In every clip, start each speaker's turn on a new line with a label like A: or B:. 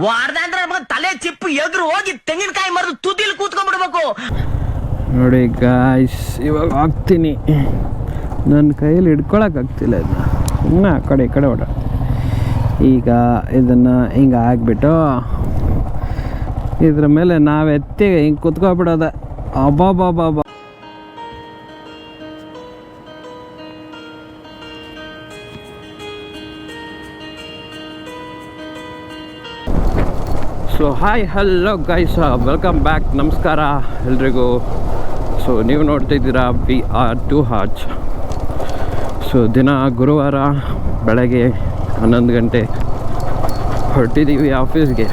A: ವಾರದ ಅಂದ್ರೆ ತಲೆ ಚಿಪ್ಪು ಎದುರು ಹೋಗಿ ತೆಂಗಿನಕಾಯಿ ಮರದು ತುದಿಲಿ ಕೂತ್ಕೊಂಡ್ಬಿಡ್ಬೇಕು
B: ನೋಡಿ ಗಾಯ್ಸ್. ಇವಾಗ ಹಾಕ್ತೀನಿ, ನನ್ನ ಕೈಯಲ್ಲಿ ಹಿಡ್ಕೊಳಕ್ ಆಗ್ತಿಲ್ಲ ಇದನ್ನ, ಸುಮ್ಮನೆ ಆ ಕಡೆ ಈ ಕಡೆ ಓಡ. ಈಗ ಇದನ್ನು ಹಿಂಗೆ ಹಾಕ್ಬಿಟ್ಟು ಇದ್ರ ಮೇಲೆ ನಾವು ಎತ್ತಿ ಹಿಂಗೆ ಕುತ್ಕೊಬಿಡೋದ. ಅಬ್ಬಾಬಾಬಾಬಾ. So hi hello guys, welcome back. ನಮಸ್ಕಾರ ಎಲ್ರಿಗೂ. ಸೊ ನೀವು ನೋಡ್ತಿದ್ದೀರಾ ವಿ ಆರ್ ಟು ಹಾಚ್. ಸೊ ದಿನ ಗುರುವಾರ ಬೆಳಗ್ಗೆ 11 ಗಂಟೆ ಹೊರಟಿದ್ದೀವಿ ಆಫೀಸ್ಗೆ.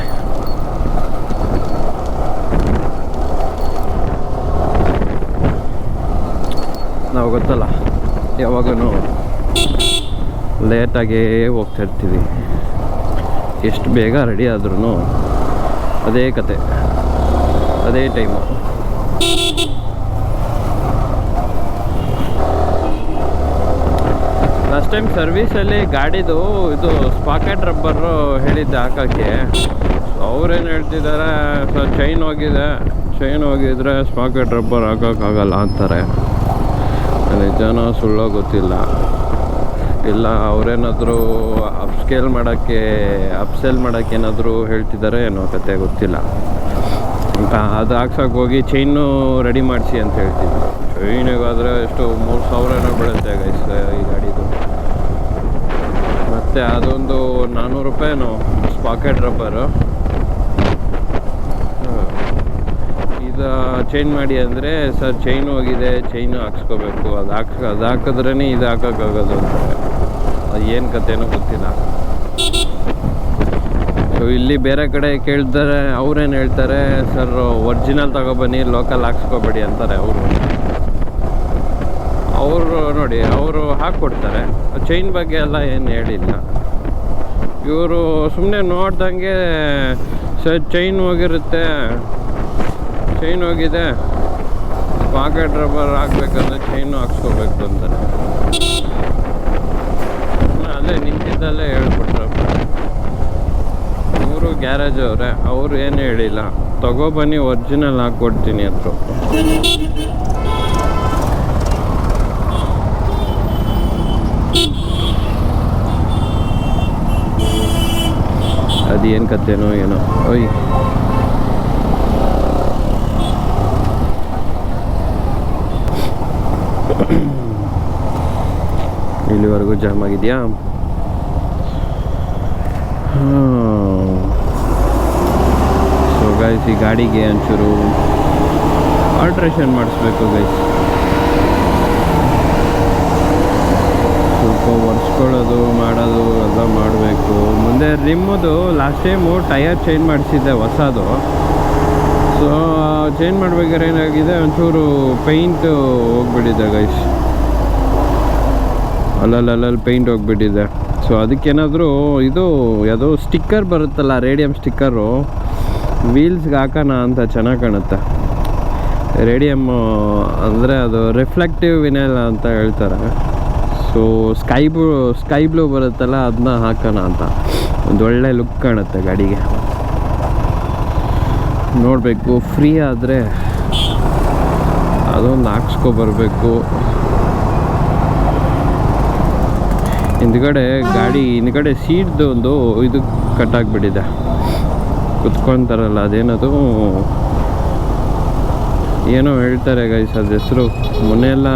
B: ನಾವು ಗೊತ್ತಲ್ಲ ಯಾವಾಗೂ ಲೇಟಾಗೇ ಹೋಗ್ತಾ ಇರ್ತೀವಿ. ಎಷ್ಟು ಬೇಗ ರೆಡಿ ಆದ್ರೂ ಅದೇ ಕತೆ, ಅದೇ ಟೈಮು. ಲಾಸ್ಟ್ ಟೈಮ್ ಸರ್ವೀಸಲ್ಲಿ ಗಾಡಿದು ಇದು ಸ್ಪಾಕೆಟ್ ರಬ್ಬರು ಹೇಳಿದ್ದೆ ಹಾಕೋಕ್ಕೆ. ಅವ್ರೇನು ಹೇಳ್ತಿದ್ದಾರೆ, ಸರ್ ಚೈನ್ ಹೋಗಿದ್ರೆ ಸ್ಪಾಕೆಟ್ ರಬ್ಬರ್ ಹಾಕೋಕ್ಕಾಗಲ್ಲ ಅಂತಾರೆ. ನಿಜನೋ ಸುಳ್ಳೋ ಗೊತ್ತಿಲ್ಲ. ಇಲ್ಲ ಅವರೇನಾದರೂ ಅಪ್ಸೆಲ್ ಮಾಡೋಕ್ಕೆ ಏನಾದರೂ ಹೇಳ್ತಿದ್ದಾರೆ ಏನೋ ಕತೆ ಗೊತ್ತಿಲ್ಲ. ಅದು ಹಾಕ್ಸೋಕೆ ಹೋಗಿ ಚೈನು ರೆಡಿ ಮಾಡಿಸಿ ಅಂತ ಹೇಳ್ತಿದ್ರು. ಚೈನಿಗಾದರೆ ಎಷ್ಟು 3,000 ಬೀಳುತ್ತೆ ಗೈಸ್ ಈ ಗಾಡಿದು. ಮತ್ತು ಅದೊಂದು 400 ರೂಪಾಯಿನೋ ಸ್ಪಾಕೆಟ್ ರಬ್ಬರು. ಇದು ಚೇಂಜ್ ಮಾಡಿ ಅಂದರೆ, ಸರ್ ಚೈನ್ ಹೋಗಿದೆ, ಚೈನು ಹಾಕ್ಸ್ಕೋಬೇಕು, ಅದು ಹಾಕಿದ್ರೇ ಇದು ಹಾಕೋಕ್ಕಾಗೋದು ಅಂತಾರೆ. ಅದು ಏನು ಕಥೆನೋ ಗೊತ್ತಿಲ್ಲ. ಸೊ ಇಲ್ಲಿ ಬೇರೆ ಕಡೆ ಕೇಳ್ತಾರೆ, ಅವ್ರೇನು ಹೇಳ್ತಾರೆ, ಸರ್ ಒರಿಜಿನಲ್ ತಗೊಬನ್ನಿ, ಲೋಕಲ್ ಹಾಕ್ಸ್ಕೋಬೇಡಿ ಅಂತಾರೆ ಅವರು ನೋಡಿ, ಅವರು ಹಾಕ್ಕೊಡ್ತಾರೆ. ಚೈನ್ ಬಗ್ಗೆ ಎಲ್ಲ ಏನು ಹೇಳಿಲ್ಲ. ಇವರು ಸುಮ್ಮನೆ ನೋಡ್ದಂಗೆ, ಸರ್ ಚೈನ್ ಹೋಗಿದೆ, ಪಾಕೆಟ್ ರಬ್ಬರ್ ಹಾಕ್ಬೇಕಂದ್ರೆ ಚೈನು ಹಾಕ್ಸ್ಕೋಬೇಕು ಅಂತಾರೆ. ಅಲ್ಲೇ ನಿಂತಿದ್ದಲ್ಲೇ ಹೇಳ್ಬಿಟ್ರು. ಇವರು ಗ್ಯಾರೇಜ್ ಅವರೇ, ಅವರು ಏನು ಹೇಳಿಲ್ಲ, ತಗೊಬನ್ನಿ ಒರಿಜಿನಲ್ ಹಾಕ್ಕೊಡ್ತೀನಿ ಅಂದರು. ಅದೇನು ಕಥೆನೋ ಏನೋ. ಓಯ್ ಇಲ್ಲಿವರೆಗೂ ಜಾಮ್ ಆಗಿದೆಯಾ? ಸೊ ಗೈಸ್, ಈ ಗಾಡಿಗೆ ಒಂಚೂರು ಆಲ್ಟ್ರೇಷನ್ ಮಾಡಿಸ್ಬೇಕು ಗೈಸ್. ಸ್ವಲ್ಪ ಒರೆಸ್ಕೊಳ್ಳೋದು ಮಾಡೋದು ಎಲ್ಲ ಮಾಡಬೇಕು. ಮುಂದೆ ರಿಮ್ಮದು ಲಾಸ್ಟ್ ಟೈಮು ಟಯರ್ ಚೇಂಜ್ ಮಾಡಿಸಿದ್ದೆ ಹೊಸದು. ಸೊ ಚೇಂಜ್ ಮಾಡ್ಬೇಕಾದ್ರೆ ಏನಾಗಿದೆ, ಒಂಚೂರು ಪೇಂಟ್ ಹೋಗ್ಬಿಟ್ಟಿದೆ ಗೈಸ್. ಅಲ್ಲಲ್ಲಿ ಪೇಂಟ್ ಹೋಗ್ಬಿಟ್ಟಿದೆ. ಸೊ ಅದಕ್ಕೇನಾದರೂ ಇದು ಯಾವುದೋ ಸ್ಟಿಕ್ಕರ್ ಬರುತ್ತಲ್ಲ, ರೇಡಿಯಮ್ ಸ್ಟಿಕ್ಕರು ವೀಲ್ಸ್ಗೆ ಹಾಕೋಣ ಅಂತ ಚೆನ್ನಾಗಿ ಕಾಣುತ್ತೆ. ರೇಡಿಯಮ್ ಅಂದರೆ ಅದು ರಿಫ್ಲೆಕ್ಟಿವ್ ವಿನೈಲ್ ಅಂತ ಹೇಳ್ತಾರೆ. ಸೊ ಸ್ಕೈ ಬ್ಲೂ ಬರುತ್ತಲ್ಲ, ಅದನ್ನ ಹಾಕೋಣ ಅಂತ. ಒಂದು ಒಳ್ಳೆ ಲುಕ್ ಕಾಣುತ್ತೆ ಗಾಡಿಗೆ. ನೋಡಬೇಕು, ಫ್ರೀ ಆದರೆ ಅದೊಂದು ಹಾಕ್ಸ್ಕೊಬರ್ಬೇಕು. ಹಿಂದ್ಗಡೆ ಸೀಟ್ದು ಒಂದು ಇದು ಕಟ್ಟಾಗ್ಬಿಟ್ಟಿದೆ, ಕುತ್ಕೊತಾರಲ್ಲ ಅದೇನದು ಏನೋ ಹೇಳ್ತಾರೆ ಗೈಸ್, ಅದು ಹೆಸರು ಮೊನ್ನೆಲ್ಲ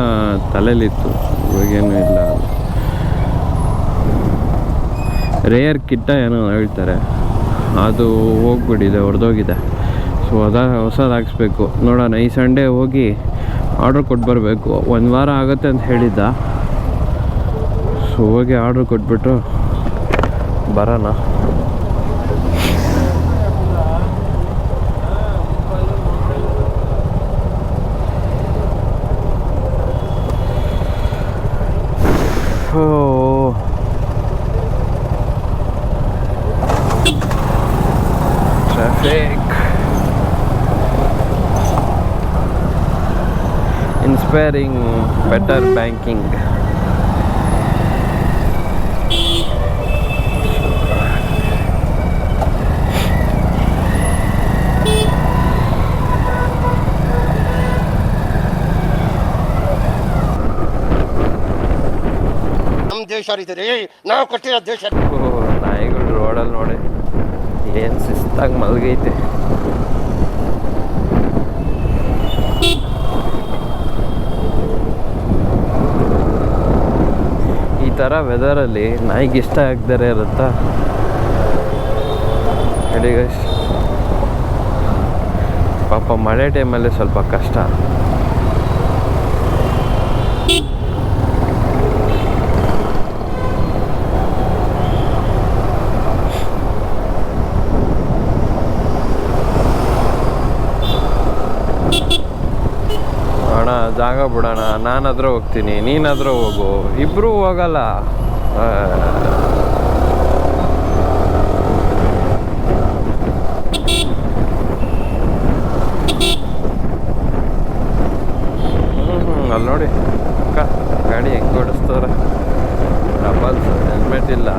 B: ತಲೆಯಲ್ಲಿತ್ತು, ಇವಾಗೇನೂ ಇಲ್ಲ. ರೇಯರ್ ಕಿಟ್ಟ ಏನೋ ಹೇಳ್ತಾರೆ, ಅದು ಹೋಗ್ಬಿಟ್ಟಿದೆ, ಹೊಡೆದೋಗಿದೆ. ಸೊ ಹೊಸದು ಹಾಕ್ಸ್ಬೇಕು. ನೋಡೋಣ, ಈ ಸಂಡೇ ಹೋಗಿ ಆರ್ಡ್ರ್ ಕೊಟ್ಟು ಬರಬೇಕು. 1 ವಾರ ಆಗುತ್ತೆ ಅಂತ ಹೇಳಿದ್ದ. ಸೊ ಹೋಗಿ ಆರ್ಡ್ರ್ ಕೊಟ್ಬಿಟ್ಟು ಬರೋಣ. Traffic inspiring better banking.
C: ದೇಶ ರೀ, ನಾವು ಕೊಟ್ಟಿರೋ ದೇಶ.
B: ನಾಯಿಗಳು ರೋಡಲ್ಲಿ ನೋಡಿ ಏನು ಶಿಸ್ತಾಗಿ ಮಲಗೈತೆ. ಈ ಥರ ವೆದರಲ್ಲಿ ನಾಯಿಗೆ ಇಷ್ಟ ಆಗದೇ ಇರುತ್ತಾ ಹೇಳಿ ಗೈಸ್. ಪಾಪ ಮಳೆ ಟೈಮಲ್ಲಿ ಸ್ವಲ್ಪ ಕಷ್ಟ. ಅಣ್ಣ ಜಾಗ ಬಿಡೋಣ, ನಾನಾದ್ರೂ ಹೋಗ್ತೀನಿ, ನೀನಾದ್ರೂ ಹೋಗು, ಇಬ್ರು ಹೋಗಲ್ಲ. ಅಲ್ಲಿ ನೋಡಿ ಅಕ್ಕ ಗಾಡಿ ಹೆಂಗೆ ಓಡಿಸ್ತವ್ರೆ. ಡಬಲ್ಸ್ ಹೆಲ್ಮೆಟ್ ಇಲ್ಲ,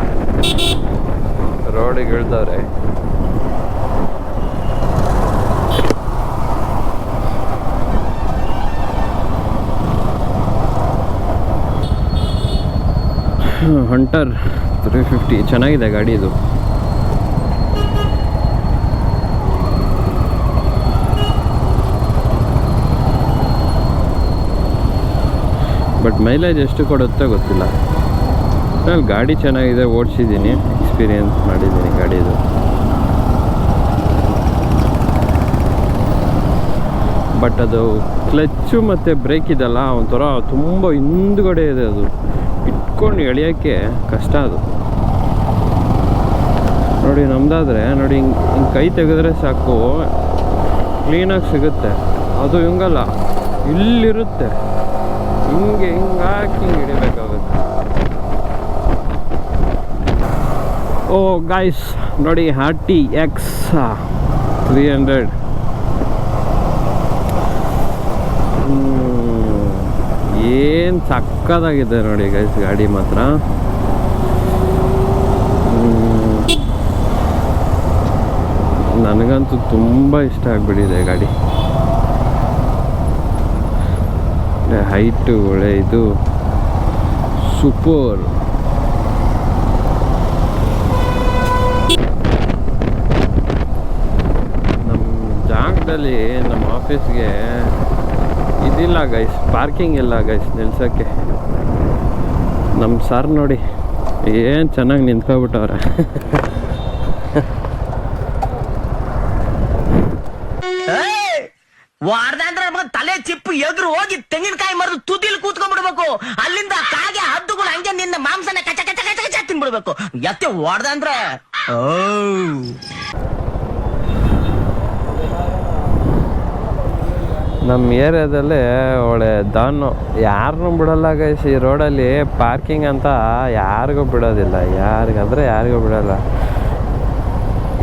B: ರೋಡಿಗೆ ಇಳ್ದವ್ರೆ. ಹಂಟರ್ 350 ಚೆನ್ನಾಗಿದೆ ಗಾಡಿ ಇದು. ಬಟ್ ಮೈಲೇಜ್ ಎಷ್ಟು ಕೊಡುತ್ತೆ ಗೊತ್ತಿಲ್ಲ. ನಾನು ಗಾಡಿ ಚೆನ್ನಾಗಿದೆ, ಓಡಿಸಿದ್ದೀನಿ, ಎಕ್ಸ್ಪೀರಿಯನ್ಸ್ ಮಾಡಿದ್ದೀನಿ ಗಾಡಿದು. ಬಟ್ ಅದು ಕ್ಲಚ್ಚು ಮತ್ತು ಬ್ರೇಕ್ ಇದೆಲ್ಲ ಒಂಥರ ತುಂಬ ಹಿಂದುಗಡೆ ಇದೆ, ಅದು ಇಟ್ಕೊಂಡು ಎಳೆಯೋಕ್ಕೆ ಕಷ್ಟ. ಅದು ನೋಡಿ ನಮ್ಮದಾದರೆ ನೋಡಿ ಹಿಂಗೆ ಕೈ ತೆಗೆದ್ರೆ ಸಾಕು ಕ್ಲೀನಾಗಿ ಸಿಗುತ್ತೆ. ಅದು ಹಿಂಗಲ್ಲ, ಇಲ್ಲಿರುತ್ತೆ, ಹಿಂಗೆ ಹಾಕಿ ಹಿಂಗೆ ಹಿಡಿಬೇಕಾಗುತ್ತೆ. ಓ ಗಾಯ್ಸ್ ನೋಡಿ RTX 300 ಏನು ಸಕ್ಕತ್ತಾಗಿದೆ ನೋಡಿ ಗೈಸ್ ಗಾಡಿ ಮಾತ್ರ. ನನಗಂತೂ ತುಂಬ ಇಷ್ಟ ಆಗಿಬಿಟ್ಟಿದೆ ಗಾಡಿ. ಹೈಟು ಒಳ್ಳೆ ಇದು ಸೂಪರ್. ನಮ್ಮ ಜಾಗದಲ್ಲಿ ನಮ್ಮ ಆಫೀಸ್ಗೆ ಇದಿಲ್ಲ ಗೈಸ್, ಪಾರ್ಕಿಂಗ್ ಇಲ್ಲ ಗೈಸ್ ನಿಲ್ಸೋಕ್ಕೆ. ನಮ್ಮ ಸರ್ ನೋಡಿ ಏನು ಚೆನ್ನಾಗಿ ನಿಂತ್ಕೊಬಿಟ್ಟವ್ರೆ.
A: ವಾರದಂದ್ರೆ ತಲೆ ಚಿಪ್ಪು ಎದುರು ಹೋಗಿ ತೆಂಗಿನಕಾಯಿ ಮರದು ತುದಿಲ್ ಕೂತ್ಕೊಂಡ್ಬಿಡ್ಬೇಕು. ಅಲ್ಲಿಂದ ಕಾಗೆ ಹದ್ದುಗಳು ಹಂಗೆ ನಿನ್ನ ಮಾಂಸನ ಕಚ ಕಚ ಕಚ ಕಚ ತಿನ್ಬಿಡ್ಬೇಕು. ಎತ್ತೆ ವಾರದಂದ್ರೆ
B: ನಮ್ಮ ಏರಿಯಾದಲ್ಲಿ ಒಳ್ಳೆ ದಾನು ಯಾರನ್ನೂ ಬಿಡಲ್ಲ ಗೈಸ್. ಈ ರೋಡಲ್ಲಿ ಪಾರ್ಕಿಂಗ್ ಅಂತ ಯಾರಿಗೂ ಬಿಡೋದಿಲ್ಲ, ಯಾರಿಗೂ ಬಿಡೋಲ್ಲ.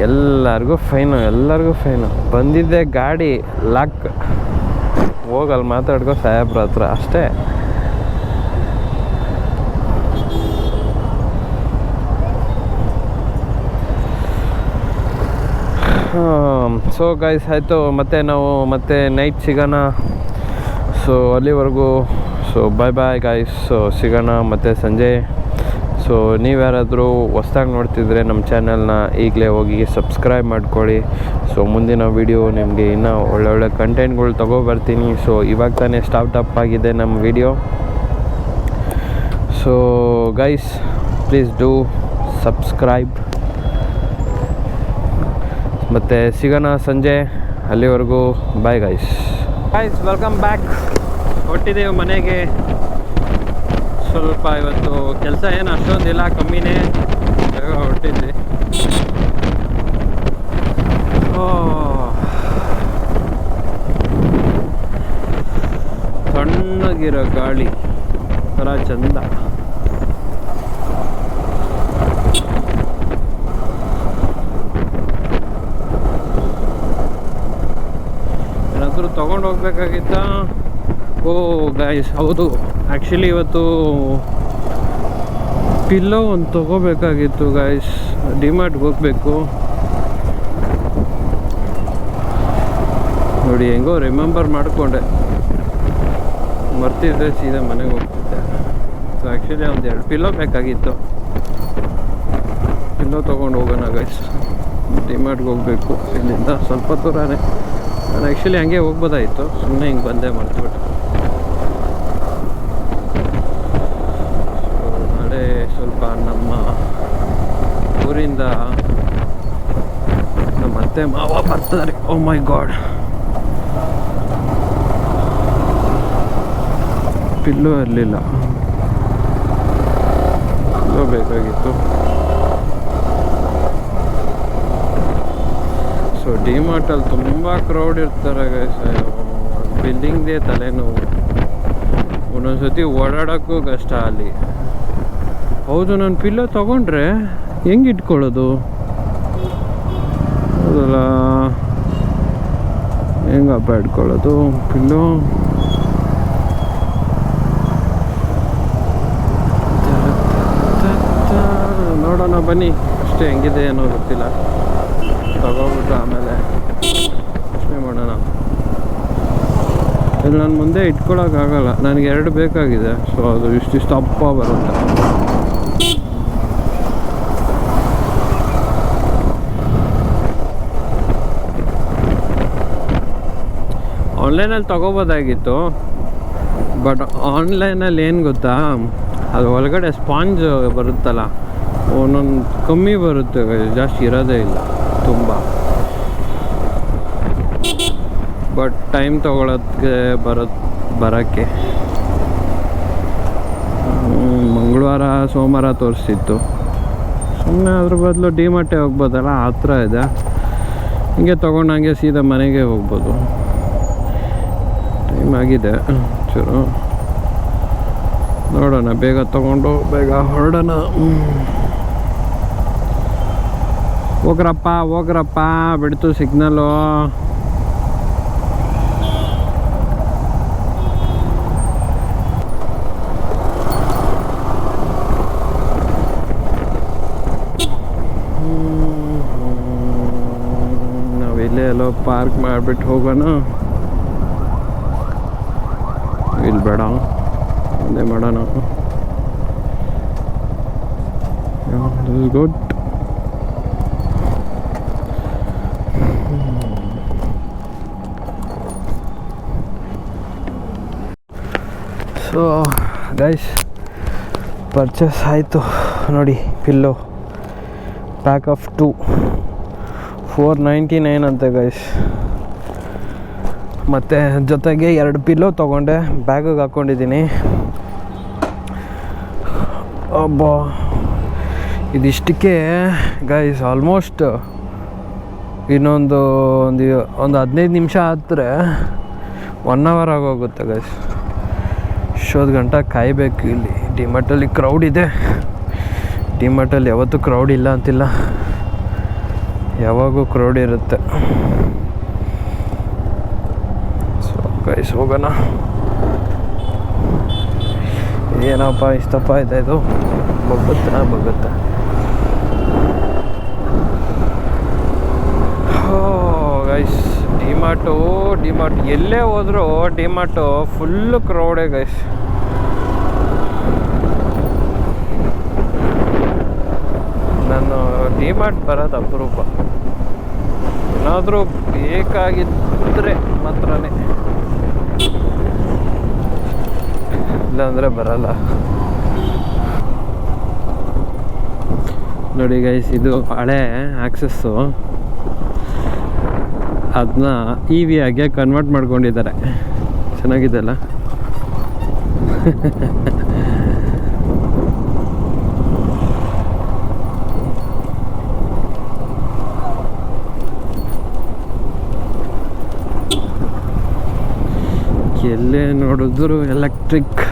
B: ಎಲ್ಲರಿಗೂ ಫೈನು. ಬಂದಿದ್ದೆ ಗಾಡಿ ಲಾಕ್, ಹೋಗಲ್ಲಿ ಮಾತಾಡ್ಕೋ ಸಾಹೇಬ್ರ ಹತ್ರ ಅಷ್ಟೇ. ಸೊ ಗೈಸ್ ಆಯಿತು, ಮತ್ತೆ ನೈಟ್ ಸಿಗೋಣ. ಸೊ ಅಲ್ಲಿವರೆಗೂ ಬಾಯ್ ಗೈಸ್. ಸೊ ಸಿಗೋಣ ಮತ್ತೆ ಸಂಜೆ. ಸೊ ನೀವ್ಯಾರಾದರೂ ಹೊಸ್ದಾಗಿ ನೋಡ್ತಿದ್ರೆ ನಮ್ಮ ಚಾನಲ್ನ ಈಗಲೇ ಹೋಗಿ ಸಬ್ಸ್ಕ್ರೈಬ್ ಮಾಡ್ಕೊಳ್ಳಿ. ಸೊ ಮುಂದಿನ ವೀಡಿಯೋ ನಿಮಗೆ ಇನ್ನೂ ಒಳ್ಳೊಳ್ಳೆ ಕಂಟೆಂಟ್ಗಳು ತೊಗೊಬರ್ತೀನಿ. ಸೊ ಇವಾಗ ತಾನೇ ಸ್ಟಾರ್ಟ್ ಆಗಿದೆ ನಮ್ಮ video. So guys please do subscribe. ಮತ್ತು ಸಿಗೋಣ ಸಂಜೆ, ಅಲ್ಲಿವರೆಗೂ ಬಾಯ್ ಗೈಸ್. Welcome back. ಹೊಟ್ಟಿದ್ದೇವೆ ಮನೆಗೆ. ಸ್ವಲ್ಪ ಇವತ್ತು ಕೆಲಸ ಏನು ಅಷ್ಟೊಂದಿಲ್ಲ, ಕಮ್ಮಿನೇ, ಬೇಗ ಹೊರಟಿದ್ವಿ. ತಣ್ಣಗಿರೋ ಗಾಳಿ ಥರ ಚಂದ. ಏನಾದರೂ ತೊಗೊಂಡು ಹೋಗ್ಬೇಕಾಗಿತ್ತ? ಓ ಗೈಸ್ ಹೌದು, ಆ್ಯಕ್ಚುಲಿ ಇವತ್ತು ಪಿಲ್ಲೋ ಒಂದು ತೊಗೋಬೇಕಾಗಿತ್ತು ಗೈಸ್. ಡಿಮಾರ್ಟ್ಗೆ ಹೋಗಬೇಕು. ನೋಡಿ ಹೆಂಗೋ ರಿಮೆಂಬರ್ ಮಾಡಿಕೊಂಡೆ, ಮರ್ತಿದ್ದೆ, ಸೀದಾ ಮನೆಗೆ ಹೋಗ್ತಿದ್ದೆ. ಸೊ ಆ್ಯಕ್ಚುಲಿ ಒಂದು 2 ಪಿಲ್ಲೋ ಬೇಕಾಗಿತ್ತು. ಪಿಲ್ಲೋ ತೊಗೊಂಡು ಹೋಗೋಣ ಗೈಸ್. ಡಿಮಾರ್ಟ್ಗೆ ಹೋಗಬೇಕು, ಇಲ್ಲಿಂದ ಸ್ವಲ್ಪ ದೂರನೇ. ನಾನು ಆ್ಯಕ್ಚುಲಿ ಹಂಗೆ ಹೋಗ್ಬೋದಾಯಿತು, ಸುಮ್ಮನೆ ಹಿಂಗೆ ಬಂದೆ ಮರ್ತ್ಬಿಟ್ಟು. ನಾಳೆ ಸ್ವಲ್ಪ ನಮ್ಮ ಊರಿಂದ ನಮ್ಮ ಅತ್ತೆ ಮಾವ ಬರ್ತಾರೆ. ಓ ಮೈ ಗಾಡ್, ಪಿಲ್ಲೋ ಇರಲಿಲ್ಲ, ಪಿಲ್ಲೋ ಬೇಕಾಗಿತ್ತು. ಸೊ ಡಿಮಾರ್ಟಲ್ಲಿ ತುಂಬ ಕ್ರೌಡ್ ಇರ್ತಾರೆ ಗೈಸ್. ಬಿಲ್ಲಿಂಗ್ದೇ ತಲೆನೋವು, ಒಂದೊಂದ್ಸತಿ ಓಡಾಡೋಕ್ಕೂ ಕಷ್ಟ ಅಲ್ಲಿ. ಹೌದು, ನಾನು ಪಿಲ್ಲೋ ತೊಗೊಂಡ್ರೆ ಹೆಂಗೆ ಇಟ್ಕೊಳ್ಳೋದು? ಹೌದಲ್ಲ, ಹೆಂಗಪ್ಪ ಇಟ್ಕೊಳ್ಳೋದು ಪಿಲ್ಲೋ? ನೋಡೋಣ ಬನ್ನಿ, ಅಷ್ಟೇ ಹೆಂಗಿದೆ ಏನೋ ಗೊತ್ತಿಲ್ಲ. ತಗೋಬಿಟ್ಟು ಆಮೇಲೆ ಯೋಚನೆ ಮಾಡೋಣ. ಇದು ನಾನು ಮುಂದೆ ಇಟ್ಕೊಳ್ಳೋಕ್ಕಾಗಲ್ಲ, ನನಗೆ 2 ಬೇಕಾಗಿದೆ. ಸೊ ಅದು ಇಷ್ಟಿಷ್ಟು ಅಪ್ಪ ಬರುತ್ತೆ. ಆನ್ಲೈನಲ್ಲಿ ತೊಗೋಬೋದಾಗಿತ್ತು, ಬಟ್ ಆನ್ಲೈನಲ್ಲಿ ಏನು ಗೊತ್ತಾ, ಅದು ಒಳಗಡೆ ಸ್ಪಾಂಜ್ ಬರುತ್ತಲ್ಲ, ಒಂದೊಂದು ಕಮ್ಮಿ ಬರುತ್ತೆ, ಜಾಸ್ತಿ ಇರೋದೇ ಇಲ್ಲ ತುಂಬ. ಬಟ್ ಟೈಮ್ ತೊಗೊಳೋದಕ್ಕೆ ಬರೋಕ್ಕೆ ಮಂಗಳವಾರ ಸೋಮವಾರ ತೋರಿಸ್ತಿತ್ತು. ಸುಮ್ಮನೆ ಅದ್ರ ಬದಲು ಡಿಮಾರ್ಟೇ ಹೋಗ್ಬೋದಲ್ಲ, ಹತ್ರ ಇದೆ. ಹಿಂಗೆ ತೊಗೊಂಡು ಹಂಗೆ ಸೀದಾ ಮನೆಗೆ ಹೋಗ್ಬೋದು. ಟೈಮ್ ಆಗಿದೆ ಚೂರು, ನೋಡೋಣ, ಬೇಗ ತೊಗೊಂಡು ಬೇಗ ಹೊರಡೋಣ. ಹೋಗ್ರಪ್ಪ ಬಿಡ್ತು ಸಿಗ್ನಲ್ಲು. ನಾವಿಲ್ಲೇ ಎಲ್ಲೋ ಪಾರ್ಕ್ ಮಾಡಿಬಿಟ್ಟು ಹೋಗೋಣ. ಇಲ್ಲಿ ಬೇಡ, ಇಲ್ಲೇ ಮಾಡೋಣ. ಗುಡ್. ಸೊ ಗೈಸ್, ಪರ್ಚೇಸ್ ಆಯಿತು ನೋಡಿ. ಪಿಲ್ಲೋ ಪ್ಯಾಕ್ ಆಫ್ 2 499 ಅಂತೆ ಗೈಸ್. ಮತ್ತು ಜೊತೆಗೆ 2 ಪಿಲ್ಲೋ ತೊಗೊಂಡೆ, ಬ್ಯಾಗಿಗೆ ಹಾಕ್ಕೊಂಡಿದ್ದೀನಿ. ಅಬ್ಬಾ, ಇದಿಷ್ಟಕ್ಕೆ ಗೈಸ್ ಆಲ್ಮೋಸ್ಟ್ ಇನ್ನೊಂದು 15 ನಿಮಿಷ ಆದರೆ 1 ಅವರ್ ಆಗೋಗುತ್ತೆ ಗೈಸ್. ಇಷ್ಟೊಂದು ಗಂಟೆ ಕಾಯಬೇಕು. ಇಲ್ಲಿ ಡಿಮಾರ್ಟಲ್ಲಿ ಕ್ರೌಡ್ ಇದೆ. ಡಿಮಾರ್ಟಲ್ಲಿ ಯಾವತ್ತೂ ಕ್ರೌಡ್ ಇಲ್ಲ ಅಂತಿಲ್ಲ, ಯಾವಾಗೂ ಕ್ರೌಡ್ ಇರುತ್ತೆ. ಸೊ ಗೈಸ್ ಹೋಗೋಣ. ಏನಪ್ಪ ಇಷ್ಟಪ್ಪ ಇದೆ, ಇದು ಬಗ್ಗುತ್ತೆ. ಗೈಸ್ ಡಿಮಾರ್ಟ್ ಎಲ್ಲೇ ಹೋದರೂ ಡಿಮಾರ್ಟು ಫುಲ್ಲು ಕ್ರೌಡೇ ಗೈಸ್. ನಾನು ಡಿಮಾರ್ಟ್ ಬರೋದು ಅಪರೂಪ. ಏನಾದರೂ ಬೇಕಾಗಿದ್ದರೆ ಮಾತ್ರನೇ, ಇಲ್ಲಾಂದರೆ ಬರಲ್ಲ. ನೋಡಿ ಗೈಸ್, ಇದು ಹಳೆ ಆಕ್ಸಸ್ಸು, ಅದನ್ನ EV ಆಗಿ ಕನ್ವರ್ಟ್ ಮಾಡ್ಕೊಂಡಿದ್ದಾರೆ. ಚೆನ್ನಾಗಿದೆ ಅಲ್ಲ? ಎಲ್ಲೇ ನೋಡಿದ್ರು ಎಲೆಕ್ಟ್ರಿಕ್.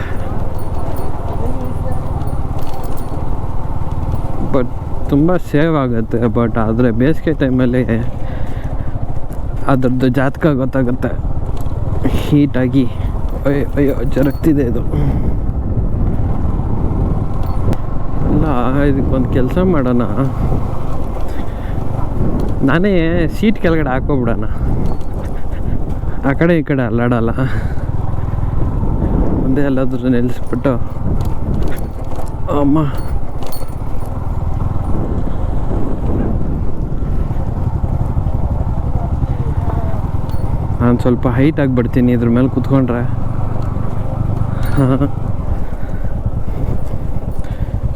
B: ಬಟ್ ತುಂಬ ಸೇವ್ ಆಗುತ್ತೆ. ಬಟ್ ಆದರೆ ಬೇಸಿಗೆ ಟೈಮಲ್ಲಿ ಅದರದ್ದು ಜಾತಕ ಗೊತ್ತಾಗುತ್ತೆ. ಹೀಟಾಗಿ ಅಯ್ಯೋ ಜರಗ್ತಿದೆ ಇದು. ಇಲ್ಲ, ಇದಕ್ಕೊಂದು ಕೆಲಸ ಮಾಡೋಣ, ನಾನೇ ಸೀಟ್ ಕೆಳಗಡೆ ಹಾಕೋಬಿಡೋಣ, ಆ ಕಡೆ ಈ ಕಡೆ ಅಲ್ಲಾಡಲ್ಲ. ಒಂದೇ ಎಲ್ಲಾದ್ರೂ ನಿಲ್ಲಿಸ್ಬಿಟ್ಟು ಅಮ್ಮ ನಾನು ಸ್ವಲ್ಪ ಹೈಟ್ ಆಗಿಬಿಡ್ತೀನಿ ಇದ್ರ ಮೇಲೆ ಕೂತ್ಕೊಂಡ್ರೆ.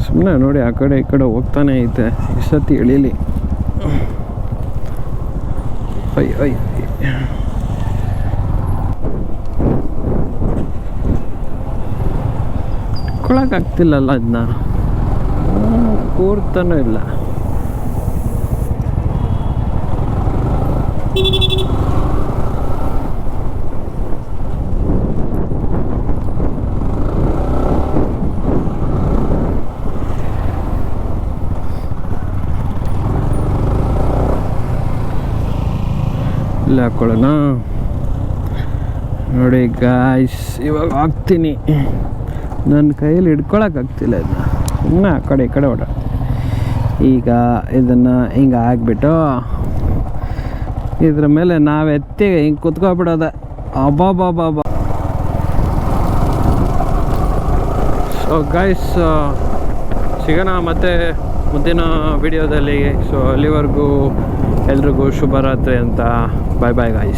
B: ಸುಮ್ಮನೆ ನೋಡಿ ಆ ಕಡೆ ಈ ಕಡೆ ಹೋಗ್ತಾನೆ ಐತೆ. ಇಷ್ಟೊತ್ತಿ ಎಳೀಲಿ. ಅಯ್ಯ ಇಟ್ಕೊಳಕ್ಕಾಗ್ತಿಲ್ಲಲ್ಲ ಅದನ್ನ, ಕೂರ್ತಾನೂ ಇಲ್ಲ. ಇಲ್ಲ ಹಾಕೊಳ್ಳೋಣ ನೋಡಿ ಗಾಯ್ಸ್. ಇವಾಗ ಹಾಕ್ತೀನಿ. ನನ್ನ ಕೈಯಲ್ಲಿ ಹಿಡ್ಕೊಳಕ್ಕಾಗ್ತಿಲ್ಲ ಇದನ್ನ, ಸುಮ್ಮನೆ ಆ ಕಡೆ ಈ ಕಡೆ ಓಡ. ಈಗ ಇದನ್ನು ಹಿಂಗೆ ಹಾಕ್ಬಿಟ್ಟು ಇದ್ರ ಮೇಲೆ ನಾವು ಎತ್ತಿ ಹಿಂಗೆ ಕುತ್ಕೊಬಿಡೋದೆ. ಅಬ್ಬಾಬಾಬಾಬಾ. ಸೊ ಗಾಯ್ಸ್, ಸಿಗೋಣ ಮತ್ತೆ ಮುಂದಿನ ವಿಡಿಯೋದಲ್ಲಿ. ಸೊ ಅಲ್ಲಿವರೆಗೂ ಎಲ್ರಿಗೂ ಶುಭರಾತ್ರಿ ಅಂತ. ಬಾಯ್ ಬಾಯ್ ಗಾಯ್ಸ್.